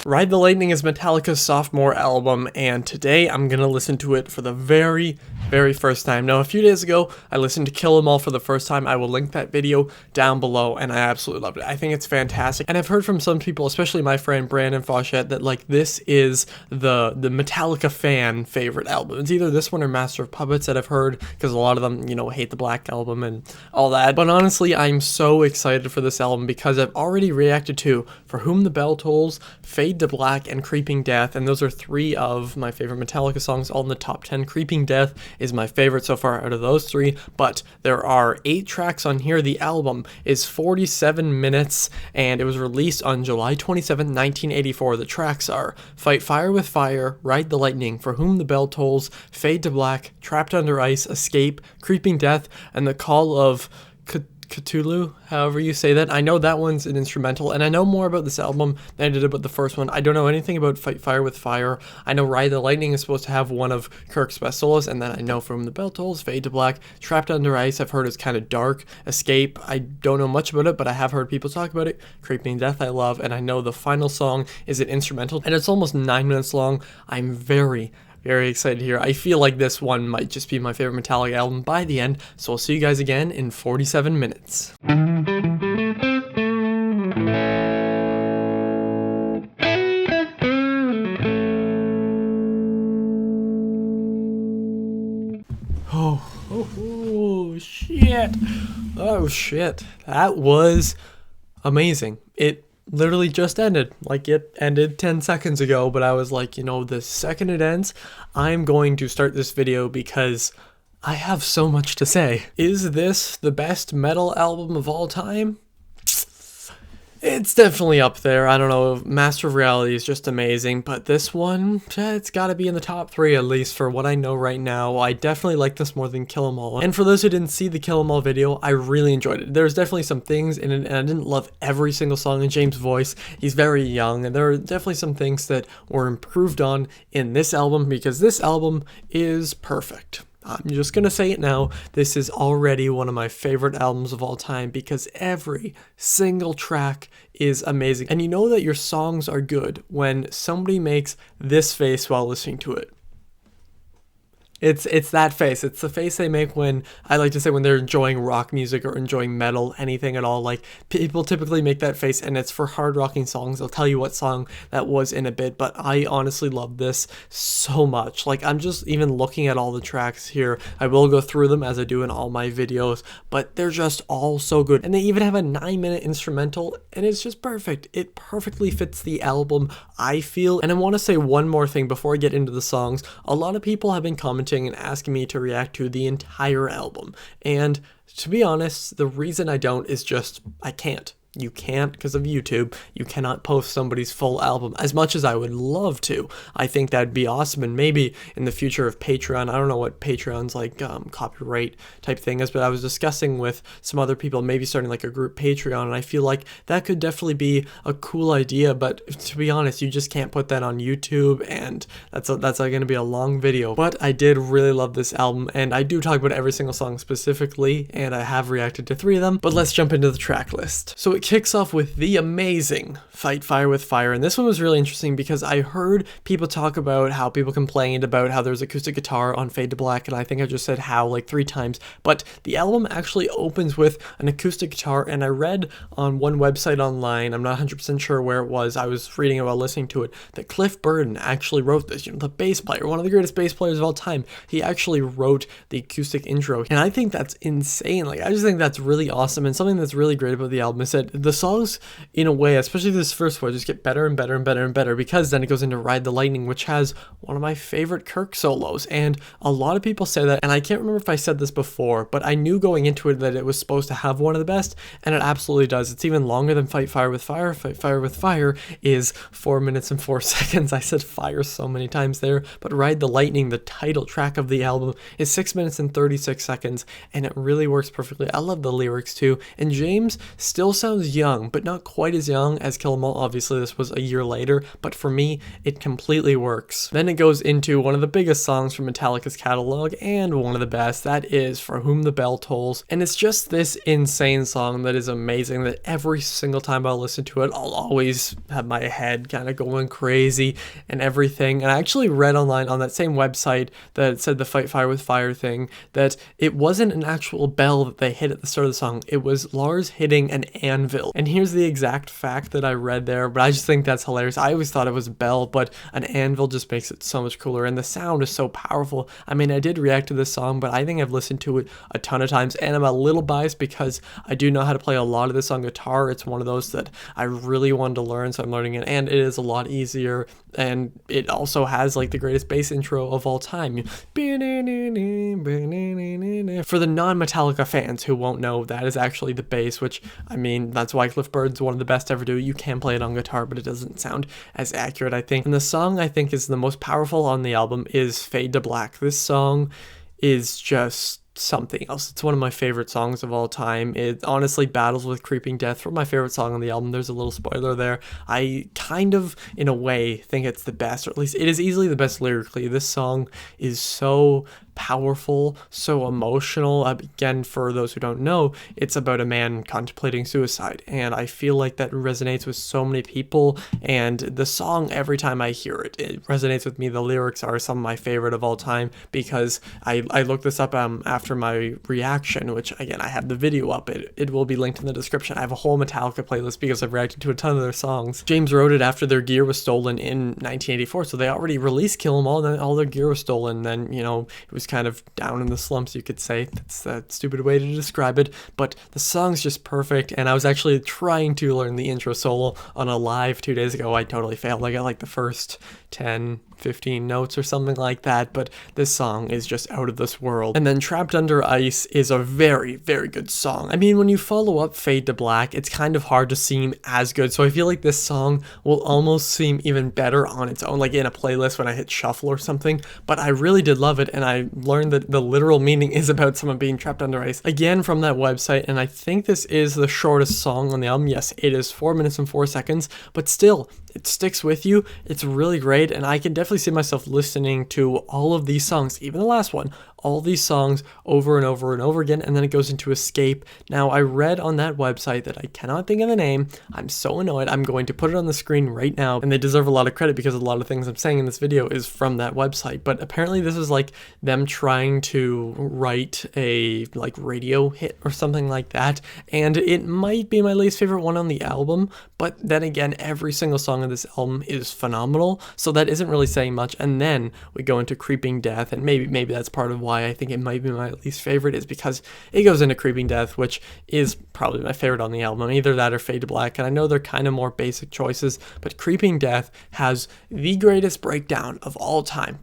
Ride the Lightning is Metallica's sophomore album, and today I'm gonna listen to it for the very first time. Now, a few days ago, I listened to Kill 'Em All for the first time. I will link that video down below, and I absolutely loved it. I think it's fantastic, and I've heard from some people, especially my friend Brandon Fauchette, that like this is the Metallica fan favorite album. It's either this one or Master of Puppets that I've heard, because a lot of them, you know, hate the Black Album and all that. But honestly, I'm so excited for this album because I've already reacted to For Whom the Bell Tolls, Fade to Black, and Creeping Death, and those are three of my favorite Metallica songs, all in the top 10. Creeping Death is my favorite so far out of those three, but there are 8 tracks on here. The album is 47 minutes, and it was released on July 27, 1984. The tracks are Fight Fire with Fire, Ride the Lightning, For Whom the Bell Tolls, Fade to Black, Trapped Under Ice, Escape, Creeping Death, and The Call of Cthulhu, however you say that. I know that one's an instrumental, and I know more about this album than I did about the first one. I don't know anything about Fight Fire with Fire. I know Ride the Lightning is supposed to have one of Kirk's best solos, and then I know From the Bell Tolls, Fade to Black, Trapped Under Ice, I've heard is kind of dark. Escape, I don't know much about it, but I have heard people talk about it. Creeping Death I love, and I know the final song is an instrumental, and it's almost 9 minutes long. I'm very excited here. I feel like this one might just be my favorite Metallica album by the end, so I'll see you guys again in 47 minutes. Oh shit. That was amazing. It literally just ended. Like, it ended 10 seconds ago, but I was like, you know, the second it ends, I'm going to start this video because I have so much to say. Is this the best metal album of all time? It's definitely up there. I don't know, Master of Reality is just amazing, but this one, it's gotta be in the top 3 at least for what I know right now. I definitely like this more than Kill 'Em All. And for those who didn't see the Kill 'Em All video, I really enjoyed it. There's definitely some things in it, and I didn't love every single song in James' voice. He's very young, and there are definitely some things that were improved on in this album because this album is perfect. I'm just gonna say it now, this is already one of my favorite albums of all time because every single track is amazing. And you know that your songs are good when somebody makes this face while listening to it. It's that face. It's the face they make when, I like to say, when they're enjoying rock music or enjoying metal, anything at all. Like, people typically make that face, and it's for hard rocking songs. I'll tell you what song that was in a bit, but I honestly love this so much. Like, I'm just even looking at all the tracks here. I will go through them as I do in all my videos, but they're just all so good. And they even have a 9-minute instrumental, and it's just perfect. It perfectly fits the album, I feel. And I want to say one more thing before I get into the songs. A lot of people have been commenting and asking me to react to the entire album, and to be honest, the reason I don't is just I can't. You can't because of YouTube. You cannot post somebody's full album as much as I would love to. I think that'd be awesome, and maybe in the future of Patreon, I don't know what Patreon's like copyright type thing is, but I was discussing with some other people maybe starting like a group Patreon, and I feel like that could definitely be a cool idea, but to be honest, you just can't put that on YouTube, and that's going to be a long video. But I did really love this album, and I do talk about every single song specifically, and I have reacted to 3 of them, but let's jump into the track list. So it kicks off with the amazing Fight Fire with Fire, and this one was really interesting because I heard people talk about how people complained about how there's acoustic guitar on Fade to Black, and I think I just said how like 3 times, but the album actually opens with an acoustic guitar, and I read on one website online, I'm not 100% sure where it was, I was reading it while listening to it, that Cliff Burton actually wrote this, you know, the bass player, one of the greatest bass players of all time. He actually wrote the acoustic intro, and I think that's insane. Like, I just think that's really awesome, and something that's really great about the album is that the songs, in a way, especially this first one, just get better and better and better and better, because then it goes into Ride the Lightning, which has one of my favorite Kirk solos, and a lot of people say that, and I can't remember if I said this before, but I knew going into it that it was supposed to have one of the best, and it absolutely does. It's even longer than Fight Fire with Fire. Fight Fire with Fire is 4 minutes and 4 seconds. I said fire so many times there, but Ride the Lightning, the title track of the album, is 6 minutes and 36 seconds, and it really works perfectly. I love the lyrics too, and James still sounds sounds young, but not quite as young as Kill 'Em All. Obviously, this was a year later, but for me, it completely works. Then it goes into one of the biggest songs from Metallica's catalog, and one of the best, that is For Whom the Bell Tolls. And it's just this insane song that is amazing, that every single time I listen to it, I'll always have my head kind of going crazy and everything. And I actually read online on that same website that said the Fight Fire with Fire thing, that it wasn't an actual bell that they hit at the start of the song, it was Lars hitting an anvil. And here's the exact fact that I read there, but I just think that's hilarious. I always thought it was a bell, but an anvil just makes it so much cooler, and the sound is so powerful. I mean, I did react to this song, but I think I've listened to it a ton of times, and I'm a little biased because I do know how to play a lot of this on guitar. It's one of those that I really wanted to learn, so I'm learning it, and it is a lot easier, and it also has like the greatest bass intro of all time. For the non-Metallica fans who won't know, that is actually the bass, which, I mean, that's why Cliff Burd's one of the best to ever do. You can play it on guitar, but it doesn't sound as accurate, I think. And the song I think is the most powerful on the album is Fade to Black. This song is just something else. It's one of my favorite songs of all time. It honestly battles with Creeping Death for my favorite song on the album. There's a little spoiler there. I kind of, in a way, think it's the best, or at least it is easily the best lyrically. This song is so powerful, so emotional. Again, for those who don't know, it's about a man contemplating suicide, and I feel like that resonates with so many people. And the song, every time I hear it, it resonates with me. The lyrics are some of my favorite of all time, because I looked this up after my reaction, which again, I have the video up. It will be linked in the description. I have a whole Metallica playlist because I've reacted to a ton of their songs. James wrote it after their gear was stolen in 1984, so they already released Kill 'Em All, and then all their gear was stolen. Then, you know, it was kind of down in the slumps, you could say. That's a stupid way to describe it, but the song's just perfect. And I was actually trying to learn the intro solo on a live 2 days ago. I totally failed. I got like the first 10, 15 notes or something like that, but this song is just out of this world. And then Trapped Under Ice is a very, very good song. I mean, when you follow up Fade to Black, it's kind of hard to seem as good, so I feel like this song will almost seem even better on its own, like in a playlist when I hit shuffle or something. But I really did love it, and I learned that the literal meaning is about someone being trapped under ice, again from that website. And I think this is the shortest song on the album. Yes, it is 4 minutes and 4 seconds, but still, it sticks with you. It's really great, and I can definitely see myself listening to all of these songs, even the last one, all these songs over and over and over again. And then it goes into Escape. Now, I read on that website that I cannot think of the name. I'm so annoyed. I'm going to put it on the screen right now, and they deserve a lot of credit because a lot of things I'm saying in this video is from that website. But apparently this is like them trying to write a like radio hit or something like that, and it might be my least favorite one on the album. But then again, every single song of this album is phenomenal, so that isn't really saying much. And then we go into Creeping Death, and maybe that's part of why I think it might be my least favorite, is because it goes into Creeping Death, which is probably my favorite on the album. Either that or Fade to Black, and I know they're kind of more basic choices, but Creeping Death has the greatest breakdown of all time.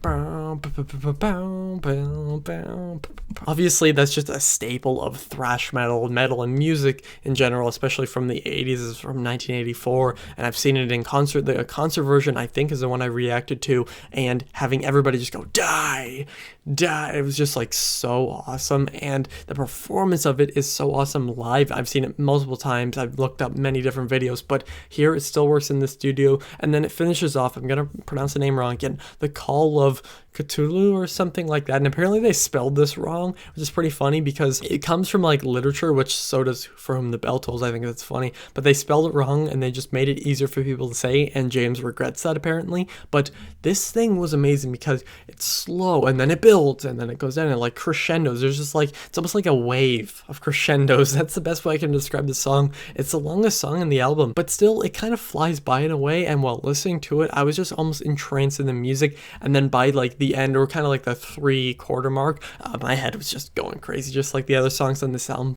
Obviously, that's just a staple of thrash metal, and music in general, especially from the 80s, is from 1984, and I've seen it in concert. The concert version, I think, is the one I reacted to, and having everybody just go, die, it was just like so awesome. And the performance of it is so awesome live. I've seen it multiple times. I've looked up many different videos, but here it still works in the studio. And then it finishes off, I'm gonna pronounce the name wrong again, The Call of Cthulhu or something like that. And apparently they spelled this wrong, which is pretty funny because it comes from like literature, which so does For Whom the Bell Tolls. I think that's funny, but they spelled it wrong and they just made it easier for people to say, and James regrets that apparently. But this thing was amazing because it's slow and then it builds and then it goes down and like crescendos. There's just like, it's almost like a wave of crescendos. That's the best way I can describe the song. It's the longest song in the album, but still it kind of flies by in a way. And while listening to it, I was just almost entranced in the music. And then by like the end, or kind of like the 3/4 mark, my head was just going crazy, just like the other songs on this album.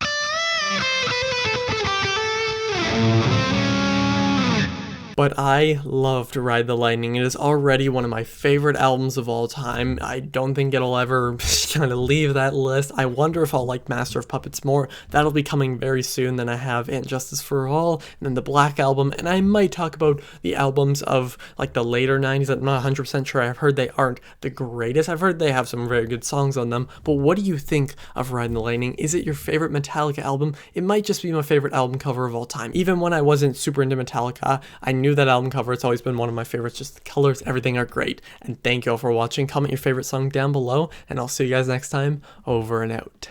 But I loved Ride the Lightning. It is already one of my favorite albums of all time. I don't think it'll ever kind of leave that list. I wonder if I'll like Master of Puppets more. That'll be coming very soon. Then I have And Justice for All, and then the Black Album, and I might talk about the albums of like the later 90s. I'm not 100% sure. I've heard they aren't the greatest. I've heard they have some very good songs on them. But what do you think of Ride the Lightning? Is it your favorite Metallica album? It might just be my favorite album cover of all time. Even when I wasn't super into Metallica, I knew that album cover. It's always been one of my favorites. Just the colors, everything are great. And thank you all for watching. Comment your favorite song down below, and I'll see you guys next time. Over and out.